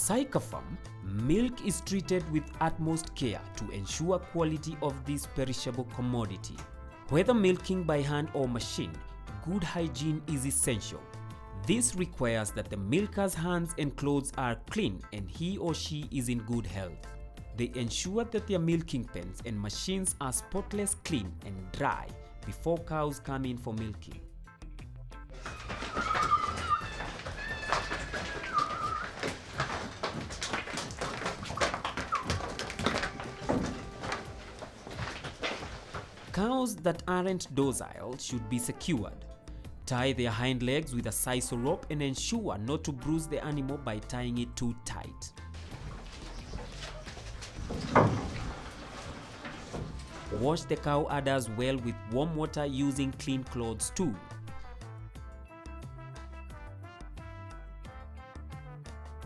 Sychar Farm, milk is treated with utmost care to ensure quality of this perishable commodity. Whether milking by hand or machine, good hygiene is essential. This requires that the milker's hands and clothes are clean and he or she is in good health. They ensure that their milking pens and machines are spotless clean and dry before cows come in for milking. Cows that aren't docile should be secured. Tie their hind legs with a sisal rope and ensure not to bruise the animal by tying it too tight. Wash the cow udders well with warm water using clean clothes too.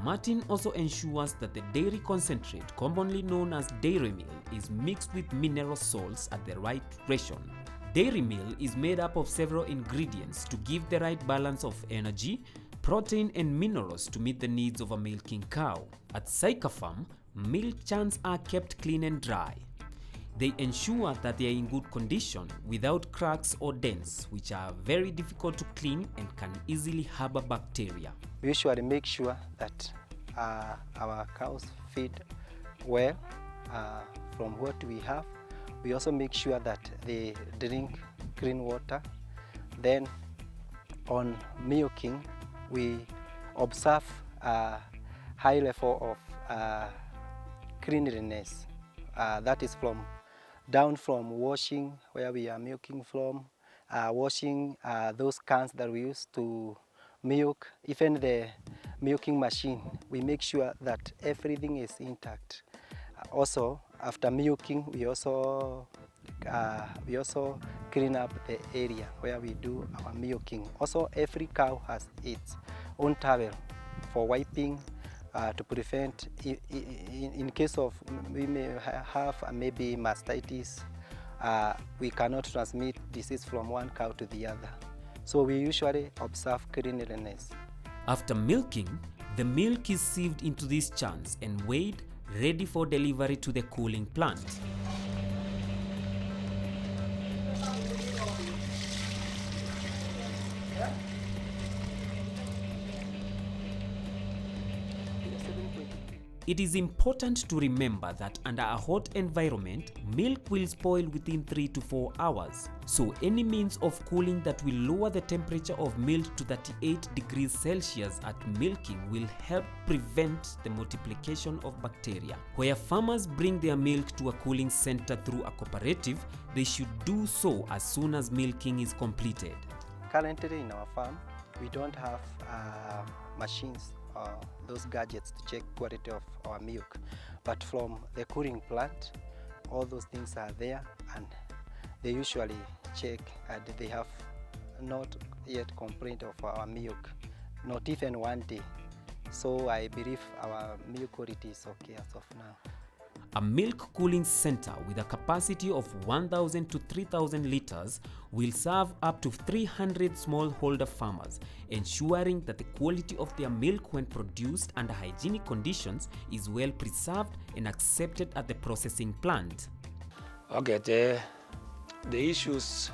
Martin also ensures that the dairy concentrate, commonly known as dairy meal, is mixed with mineral salts at the right ration. Dairy meal is made up of several ingredients to give the right balance of energy, protein and minerals to meet the needs of a milking cow. At Sychar Farm, milk chans are kept clean and dry. They ensure that they are in good condition without cracks or dents, which are very difficult to clean and can easily harbor bacteria. We usually make sure that our cows feed well from what we have. We also make sure that they drink clean water. Then on milking, we observe a high level of cleanliness. That is down from washing where we are milking from, washing those cans that we use to milk, even the milking machine. We make sure that everything is intact. Also, after milking, we also clean up the area where we do our milking. Also, every cow has its own towel for wiping, to prevent, in case of we may have maybe mastitis, we cannot transmit disease from one cow to the other. So we usually observe cleanliness. After milking, the milk is sieved into these chans and weighed, ready for delivery to the cooling plant. It is important to remember that under a hot environment, milk will spoil within 3 to 4 hours. So any means of cooling that will lower the temperature of milk to 38 degrees Celsius at milking will help prevent the multiplication of bacteria. Where farmers bring their milk to a cooling center through a cooperative, they should do so as soon as milking is completed. Currently in our farm, we don't have machines, those gadgets to check quality of our milk, but from the cooling plant, all those things are there, and they usually check, and they have not yet complained of our milk, not even one day. So I believe our milk quality is okay as of now. A milk cooling center with a capacity of 1,000 to 3,000 liters will serve up to 300 smallholder farmers, ensuring that the quality of their milk when produced under hygienic conditions is well preserved and accepted at the processing plant. Okay, the issues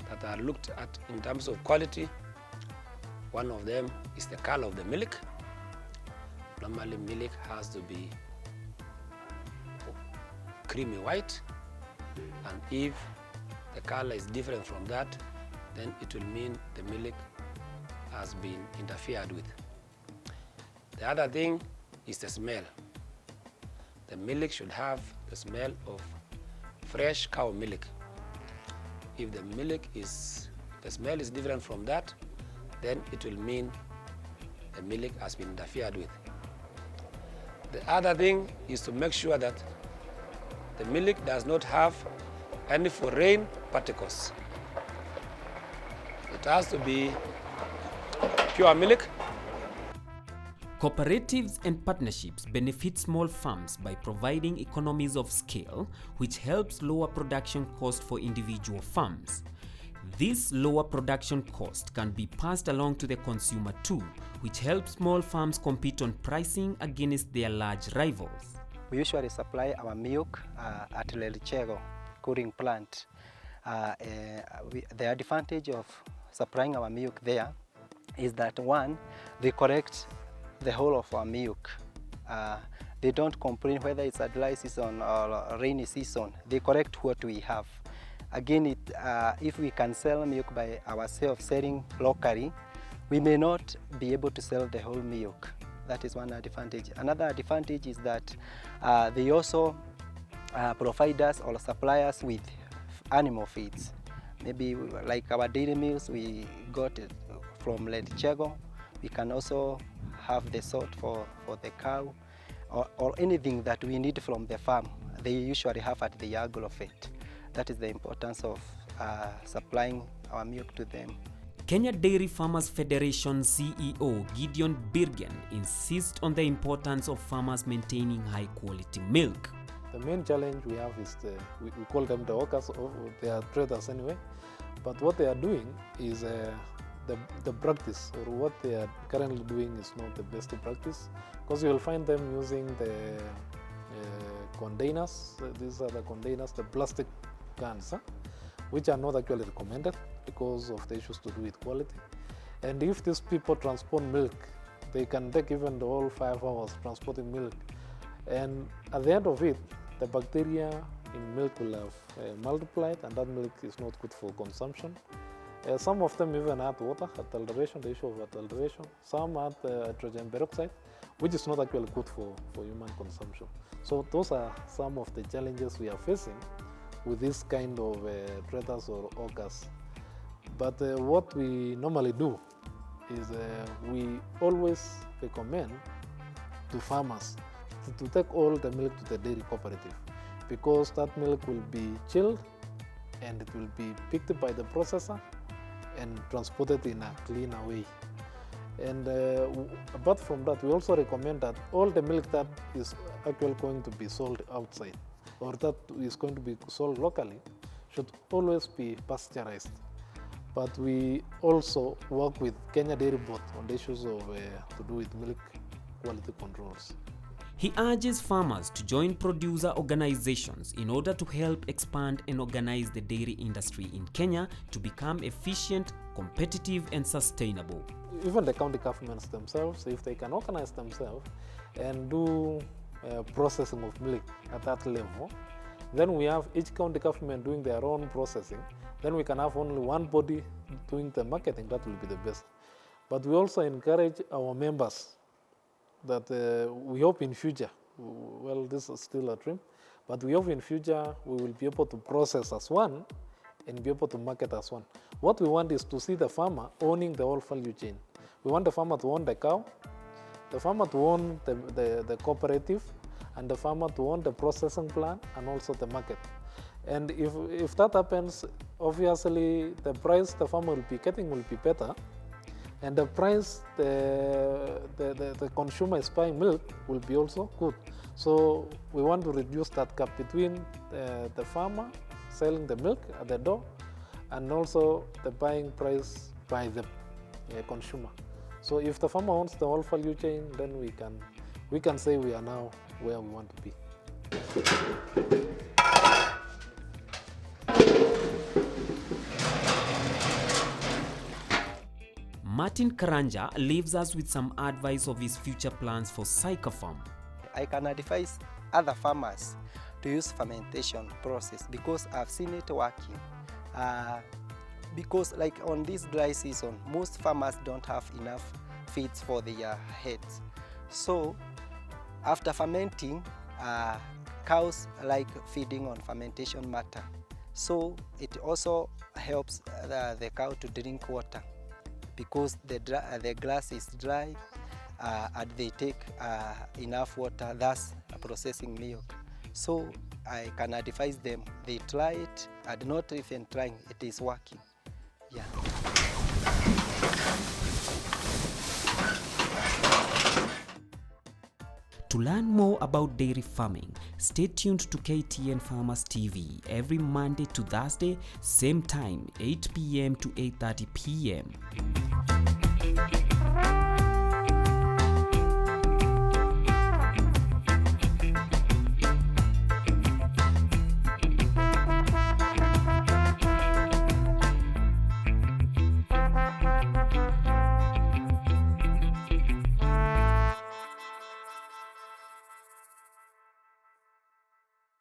that are looked at in terms of quality, one of them is the color of the milk. Normally milk has to be creamy white, and if the color is different from that, then it will mean the milk has been interfered with. The other thing is the smell. The milk should have the smell of fresh cow milk. If the smell is different from that, then it will mean the milk has been interfered with. The other thing is to make sure that the milk does not have any foreign particles. It has to be pure milk. Cooperatives and partnerships benefit small farms by providing economies of scale, which helps lower production costs for individual farms. This lower production cost can be passed along to the consumer too, which helps small farms compete on pricing against their large rivals. We usually supply our milk at Lelichego cooling plant. The advantage of supplying our milk there is that one, they correct the whole of our milk. They don't complain whether it's a dry season or a rainy season. They correct what we have. Again, if we can sell milk by ourselves, selling locally, we may not be able to sell the whole milk. That is one advantage. Another advantage is that they also provide us or supply us with animal feeds. Maybe like our dairy meals, we got it from Ledichego. We can also have the salt for the cow or anything that we need from the farm. They usually have at the Agrofed. That is the importance of supplying our milk to them. Kenya Dairy Farmers Federation CEO Gideon Birgen insists on the importance of farmers maintaining high quality milk. The main challenge we have is we call them the hawkers, or they are traders anyway, but what they are doing is the practice, or what they are currently doing is not the best practice, because you will find them using the containers. These are the containers, the plastic cans, which are not actually recommended because of the issues to do with quality. And if these people transport milk, they can take even the whole 5 hours transporting milk, and at the end of it, the bacteria in milk will have multiplied, and that milk is not good for consumption. Some of them even add water, adulteration, the issue of adulteration. Some add hydrogen peroxide, which is not actually good for human consumption. So those are some of the challenges we are facing with this kind of traders or hawkers. But what we normally do is we always recommend to farmers to take all the milk to the dairy cooperative, because that milk will be chilled and it will be picked by the processor and transported in a cleaner way. And apart from that, we also recommend that all the milk that is actually going to be sold outside or that is going to be sold locally should always be pasteurized. But we also work with Kenya Dairy Board on the issues of to do with milk quality controls. He urges farmers to join producer organizations in order to help expand and organize the dairy industry in Kenya to become efficient, competitive, and sustainable. Even the county governments themselves, if they can organize themselves and do processing of milk at that level, then we have each county government doing their own processing. Then we can have only one body doing the marketing. That will be the best. But we also encourage our members that we hope in future, well, this is still a dream, but we hope in future we will be able to process as one and be able to market as one. What we want is to see the farmer owning the whole value chain. We want the farmer to own the cow, the farmer to own the cooperative, and the farmer to own the processing plant and also the market. And if that happens, obviously the price the farmer will be getting will be better, and the price the consumer is buying milk will be also good. So we want to reduce that gap between the farmer selling the milk at the door and also the buying price by the consumer. So if the farmer owns the whole value chain, then we can say we are now where we want to be. Martin Karanja leaves us with some advice of his future plans for Sychar Farm. I can advise other farmers to use fermentation process because I've seen it working. Because like on this dry season, most farmers don't have enough feeds for their heads. So after fermenting, cows like feeding on fermentation matter. So it also helps the cow to drink water because the grass is dry and they take enough water, thus processing milk. So I can advise them, they try it and not even trying, it is working. Yeah. To learn more about dairy farming, Stay tuned to KTN Farmers TV every Monday to Thursday, same time, 8 p.m. to 8:30 p.m.